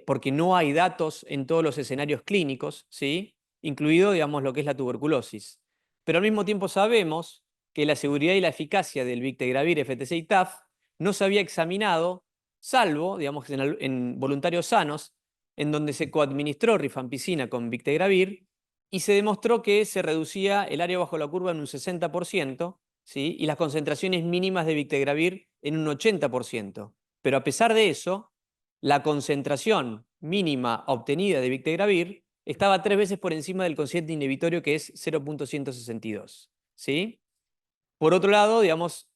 porque no hay datos en todos los escenarios clínicos, ¿sí? Incluido, digamos, lo que es la tuberculosis. Pero al mismo tiempo sabemos que la seguridad y la eficacia del Bictegravir, FTC y TAF no se había examinado, salvo, digamos, en voluntarios sanos, en donde se coadministró rifampicina con Bictegravir y se demostró que se reducía el área bajo la curva en un 60%, ¿sí? Y las concentraciones mínimas de Bictegravir en un 80%. Pero a pesar de eso, la concentración mínima obtenida de Bictegravir estaba 3 veces por encima del cociente inhibitorio, que es 0.162, ¿sí? Por otro lado, digamos,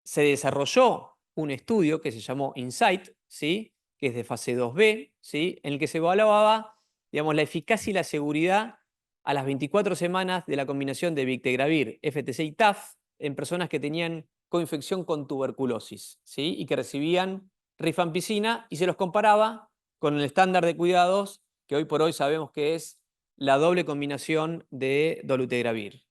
se desarrolló un estudio que se llamó INSIGHT, ¿sí? Que es de fase 2B, ¿sí? En el que se evaluaba, digamos, la eficacia y la seguridad a las 24 semanas de la combinación de Bictegravir, FTC y TAF en personas que tenían coinfección con tuberculosis, ¿sí? Y que recibían rifampicina, y se los comparaba con el estándar de cuidados que hoy por hoy sabemos que es la doble combinación de dolutegravir.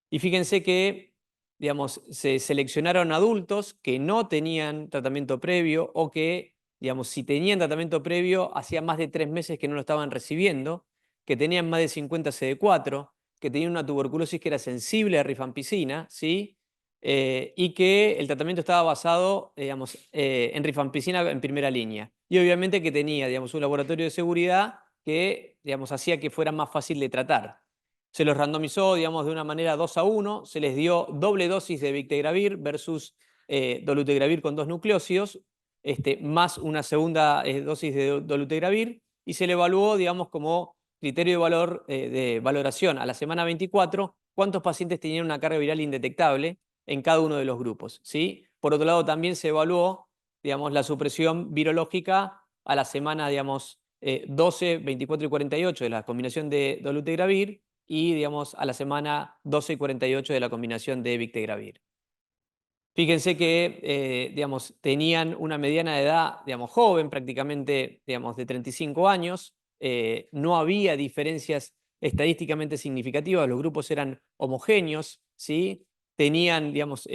Y fíjense que, digamos, se seleccionaron adultos que no tenían tratamiento previo o que, digamos, si tenían tratamiento previo, hacía más de 3 meses que no lo estaban recibiendo, que tenían más de 50 CD4, que tenían una tuberculosis que era sensible a rifampicina, ¿sí? Y que el tratamiento estaba basado, digamos, en rifampicina en primera línea. Y obviamente que tenía, digamos, un laboratorio de seguridad que, digamos, hacía que fuera más fácil de tratar. Se los randomizó, digamos, de una manera 2-1, se les dio doble dosis de Bictegravir versus dolutegravir con 2 nucleócidos, más una segunda dosis de dolutegravir, y se le evaluó, digamos, como criterio de valoración a la semana 24, cuántos pacientes tenían una carga viral indetectable en cada uno de los grupos, ¿sí? Por otro lado, también se evaluó, digamos, la supresión virológica a la semana, digamos, 12, 24 y 48 de la combinación de dolutegravir, y, digamos, a la semana 12 y 48 de la combinación de Bictegravir. Fíjense que, digamos, tenían una mediana de edad, digamos, joven, prácticamente, digamos, de 35 años. No había diferencias estadísticamente significativas, los grupos eran homogéneos, ¿sí? Tenían, digamos,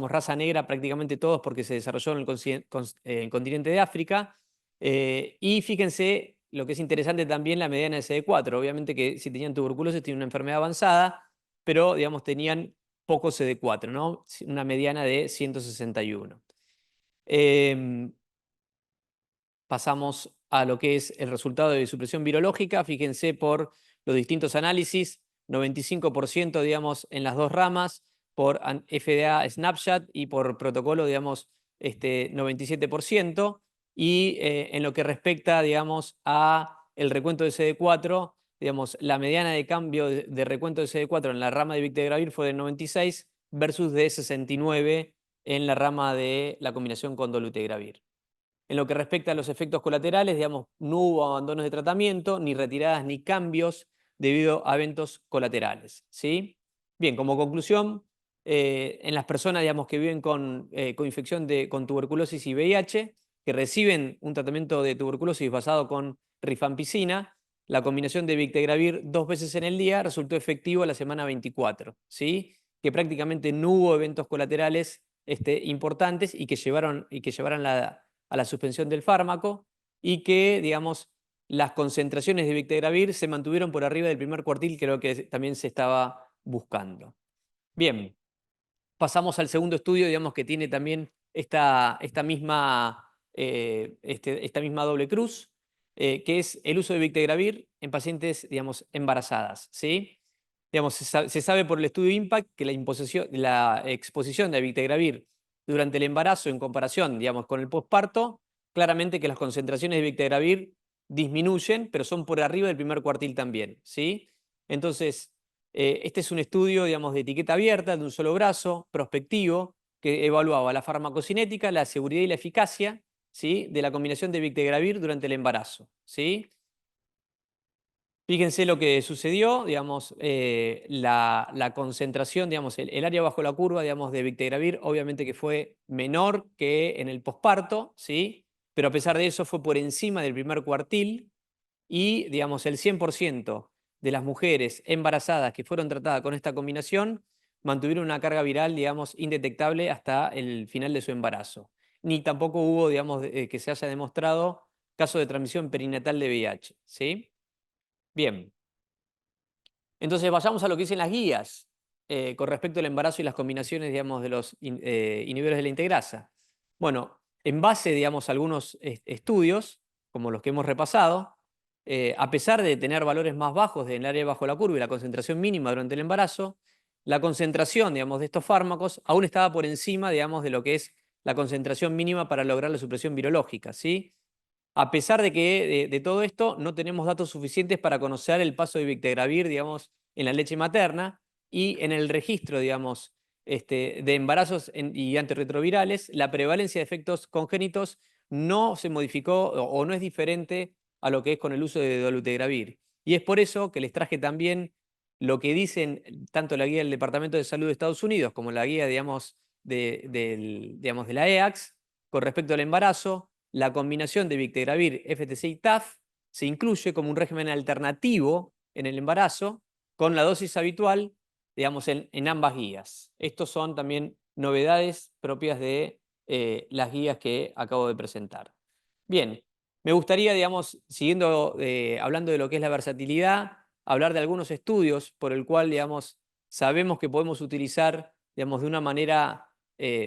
raza negra prácticamente todos porque se desarrolló en el continente de África. Y fíjense lo que es interesante también, la mediana de CD4. Obviamente que si tenían tuberculosis tenían una enfermedad avanzada, pero, digamos, tenían poco CD4, ¿no? Una mediana de 161. Pasamos a lo que es el resultado de supresión virológica. Fíjense por los distintos análisis, 95%, digamos, en las dos ramas, por FDA Snapshot, y por protocolo, digamos, 97%. Y en lo que respecta, digamos, a el recuento de CD4, digamos, la mediana de cambio de recuento de CD4 en la rama de Bictegravir fue de 96 versus de 69 en la rama de la combinación con dolutegravir. En lo que respecta a los efectos colaterales, digamos, no hubo abandonos de tratamiento, ni retiradas, ni cambios debido a eventos colaterales, ¿sí? Bien, como conclusión, en las personas, digamos, que viven con infección con tuberculosis y VIH, que reciben un tratamiento de tuberculosis basado con rifampicina, la combinación de Bictegravir 2 veces en el día resultó efectivo a la semana 24, ¿sí? Que prácticamente no hubo eventos colaterales importantes y que llevaran a la suspensión del fármaco, y que, digamos, las concentraciones de Bictegravir se mantuvieron por arriba del primer cuartil, que es lo que también se estaba buscando. Bien, pasamos al segundo estudio, digamos, que tiene también esta misma doble cruz, que es el uso de Bictegravir en pacientes, digamos, embarazadas, ¿sí? Digamos, se sabe por el estudio IMPACT que la exposición de Bictegravir durante el embarazo en comparación, digamos, con el posparto, claramente que las concentraciones de Bictegravir disminuyen, pero son por arriba del primer cuartil también, ¿sí? Entonces, este es un estudio, digamos, de etiqueta abierta, de un solo brazo, prospectivo, que evaluaba la farmacocinética, la seguridad y la eficacia, ¿sí? De la combinación de Bictegravir durante el embarazo, ¿sí? Fíjense lo que sucedió, digamos, la concentración, digamos, el área bajo la curva, digamos, de Bictegravir, obviamente que fue menor que en el posparto, ¿sí? Pero a pesar de eso fue por encima del primer cuartil y, digamos, el 100% de las mujeres embarazadas que fueron tratadas con esta combinación mantuvieron una carga viral, digamos, indetectable hasta el final de su embarazo. Ni tampoco hubo, digamos, que se haya demostrado caso de transmisión perinatal de VIH, ¿sí? Bien. Entonces vayamos a lo que dicen las guías con respecto al embarazo y las combinaciones, digamos, de los inhibidores de la integrasa. Bueno, en base, digamos, a algunos estudios, como los que hemos repasado, a pesar de tener valores más bajos del área bajo la curva y la concentración mínima durante el embarazo, la concentración, digamos, de estos fármacos aún estaba por encima, digamos, de lo que es la concentración mínima para lograr la supresión virológica, ¿sí? A pesar de que de todo esto no tenemos datos suficientes para conocer el paso de Bictegravir, digamos, en la leche materna y en el registro, digamos, de embarazos y antirretrovirales, la prevalencia de efectos congénitos no se modificó o no es diferente a lo que es con el uso de dolutegravir. Y es por eso que les traje también lo que dicen tanto la guía del Departamento de Salud de Estados Unidos como la guía, digamos, digamos, de la EACS con respecto al embarazo. La combinación de Bictegravir, FTC y TAF se incluye como un régimen alternativo en el embarazo con la dosis habitual, digamos, en ambas guías. Estos son también novedades propias de las guías que acabo de presentar. Bien, me gustaría, digamos, siguiendo hablando de lo que es la versatilidad, hablar de algunos estudios por el cual, digamos, sabemos que podemos utilizar, digamos, de una manera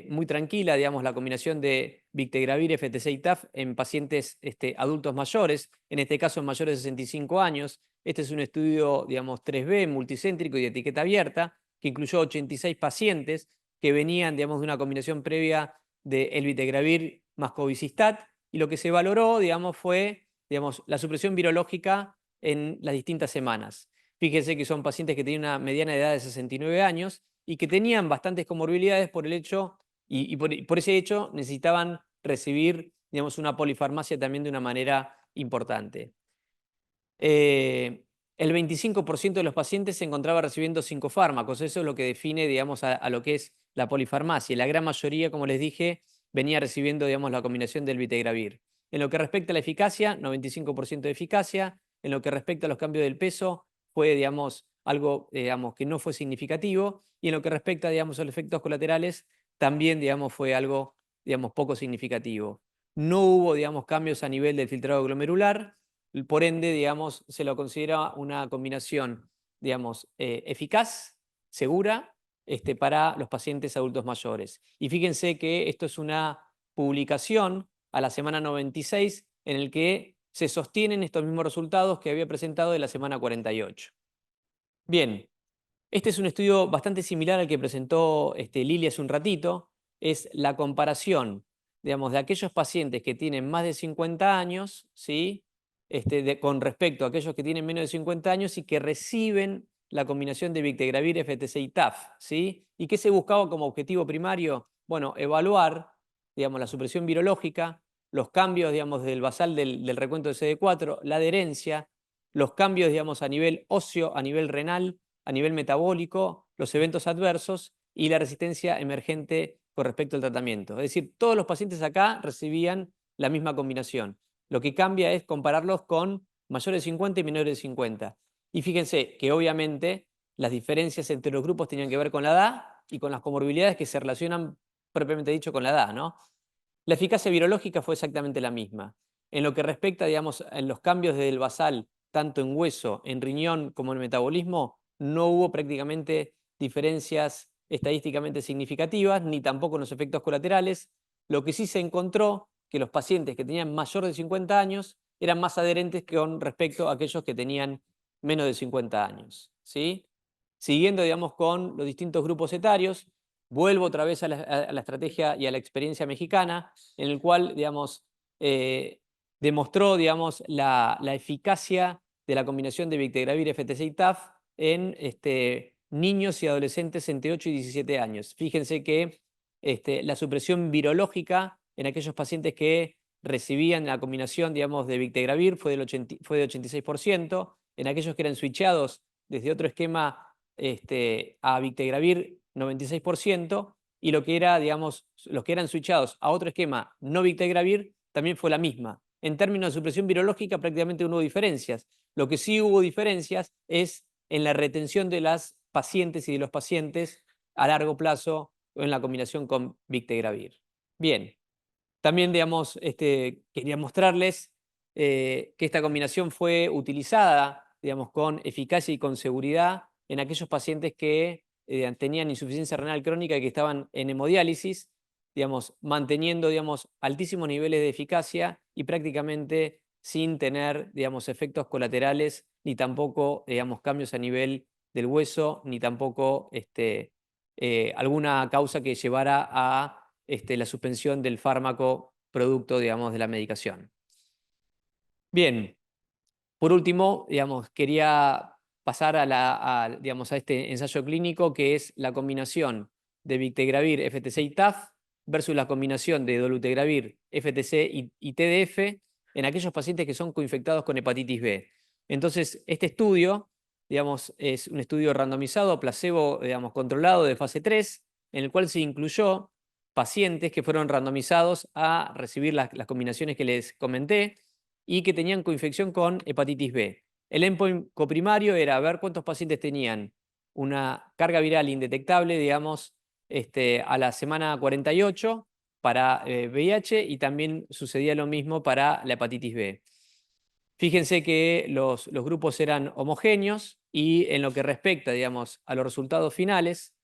muy tranquila, digamos, la combinación de Bictegravir, FTC y TAF en pacientes adultos mayores, en este caso en mayores de 65 años. Este es un estudio, digamos, 3B, multicéntrico y de etiqueta abierta, que incluyó 86 pacientes que venían, digamos, de una combinación previa de el Bictegravir más Covicistat, y lo que se valoró, digamos, fue, digamos, la supresión virológica en las distintas semanas. Fíjense que son pacientes que tienen una mediana de edad de 69 años y que tenían bastantes comorbilidades por el hecho, y por ese hecho necesitaban recibir, digamos, una polifarmacia también de una manera importante. El 25% de los pacientes se encontraba recibiendo 5 fármacos, eso es lo que define, digamos, a lo que es la polifarmacia. La gran mayoría, como les dije, venía recibiendo, digamos, la combinación del Bictegravir. En lo que respecta a la eficacia, 95% de eficacia. En lo que respecta a los cambios del peso, fue, digamos, algo, digamos, que no fue significativo. Y en lo que respecta, digamos, a los efectos colaterales, también, digamos, fue algo, digamos, poco significativo. No hubo, digamos, cambios a nivel del filtrado glomerular. Por ende, digamos, se lo considera una combinación, digamos, eficaz, segura, para los pacientes adultos mayores. Y fíjense que esto es una publicación a la semana 96 en el que se sostienen estos mismos resultados que había presentado de la semana 48. Bien, este es un estudio bastante similar al que presentó Lili hace un ratito. Es la comparación, digamos, de aquellos pacientes que tienen más de 50 años, ¿sí? Con respecto a aquellos que tienen menos de 50 años y que reciben la combinación de Bictegravir, FTC y TAF, ¿sí? ¿Y qué se buscaba como objetivo primario? Bueno, evaluar, digamos, la supresión virológica, los cambios, digamos, del basal del recuento de CD4, la adherencia, los cambios, digamos, a nivel óseo, a nivel renal, a nivel metabólico, los eventos adversos y la resistencia emergente con respecto al tratamiento. Es decir, todos los pacientes acá recibían la misma combinación. Lo que cambia es compararlos con mayores de 50 y menores de 50. Y fíjense que obviamente las diferencias entre los grupos tenían que ver con la edad y con las comorbilidades que se relacionan propiamente dicho con la edad, ¿no? La eficacia virológica fue exactamente la misma. En lo que respecta, digamos, en los cambios del basal, tanto en hueso, en riñón como en metabolismo, no hubo prácticamente diferencias estadísticamente significativas, ni tampoco en los efectos colaterales. Lo que sí se encontró que los pacientes que tenían mayor de 50 años eran más adherentes con respecto a aquellos que tenían menos de 50 años, ¿sí? Siguiendo, digamos, con los distintos grupos etarios, vuelvo otra vez a la estrategia y a la experiencia mexicana, en el cual, digamos, demostró, digamos, la eficacia de la combinación de Bictegravir, FTC y TAF en niños y adolescentes entre 8 y 17 años. Fíjense que la supresión virológica en aquellos pacientes que recibían la combinación, digamos, de Bictegravir fue de 86%, en aquellos que eran switchados desde otro esquema a Bictegravir, 96%, y lo que era, digamos, los que eran switchados a otro esquema no Bictegravir, también fue la misma. En términos de supresión virológica prácticamente no hubo diferencias. Lo que sí hubo diferencias es en la retención de las pacientes y de los pacientes a largo plazo en la combinación con Bictegravir. Bien, también, digamos, quería mostrarles que esta combinación fue utilizada, digamos, con eficacia y con seguridad en aquellos pacientes que tenían insuficiencia renal crónica y que estaban en hemodiálisis, digamos, manteniendo, digamos, altísimos niveles de eficacia y prácticamente sin tener, digamos, efectos colaterales ni tampoco, digamos, cambios a nivel del hueso, ni tampoco alguna causa que llevara a la suspensión del fármaco producto, digamos, de la medicación. Bien, por último, digamos, quería pasar digamos, a este ensayo clínico que es la combinación de Bictegravir, FTC y TAF versus la combinación de dolutegravir, FTC y TDF en aquellos pacientes que son coinfectados con hepatitis B. Entonces, este estudio, digamos, es un estudio randomizado, placebo, digamos, controlado de fase 3, en el cual se incluyó pacientes que fueron randomizados a recibir las combinaciones que les comenté y que tenían coinfección con hepatitis B. El endpoint coprimario era ver cuántos pacientes tenían una carga viral indetectable, digamos, a la semana 48 para VIH y también sucedía lo mismo para la hepatitis B. Fíjense que los grupos eran homogéneos y en lo que respecta, digamos, a los resultados finales,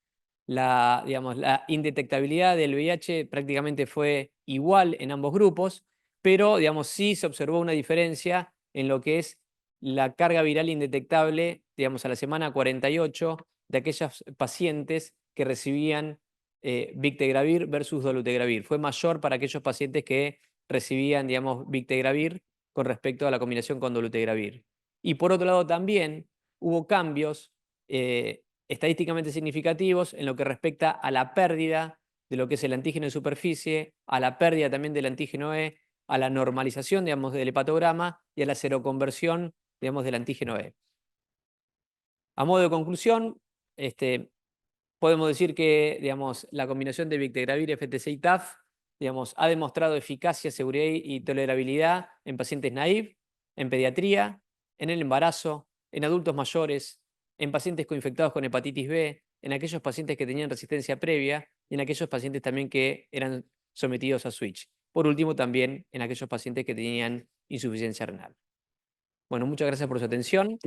digamos, la indetectabilidad del VIH prácticamente fue igual en ambos grupos, pero, digamos, sí se observó una diferencia en lo que es la carga viral indetectable, digamos, a la semana 48 de aquellas pacientes que recibían Bictegravir versus dolutegravir. Fue mayor para aquellos pacientes que recibían, digamos, Bictegravir con respecto a la combinación con dolutegravir. Y por otro lado también hubo cambios estadísticamente significativos en lo que respecta a la pérdida de lo que es el antígeno de superficie, a la pérdida también del antígeno E, a la normalización, digamos, del hepatograma y a la seroconversión, digamos, del antígeno E. A modo de conclusión, podemos decir que, digamos, la combinación de Bictegravir, FTC y TAF, digamos, ha demostrado eficacia, seguridad y tolerabilidad en pacientes naive, en pediatría, en el embarazo, en adultos mayores, en pacientes coinfectados con hepatitis B, en aquellos pacientes que tenían resistencia previa y en aquellos pacientes también que eran sometidos a switch. Por último, también en aquellos pacientes que tenían insuficiencia renal. Bueno, muchas gracias por su atención.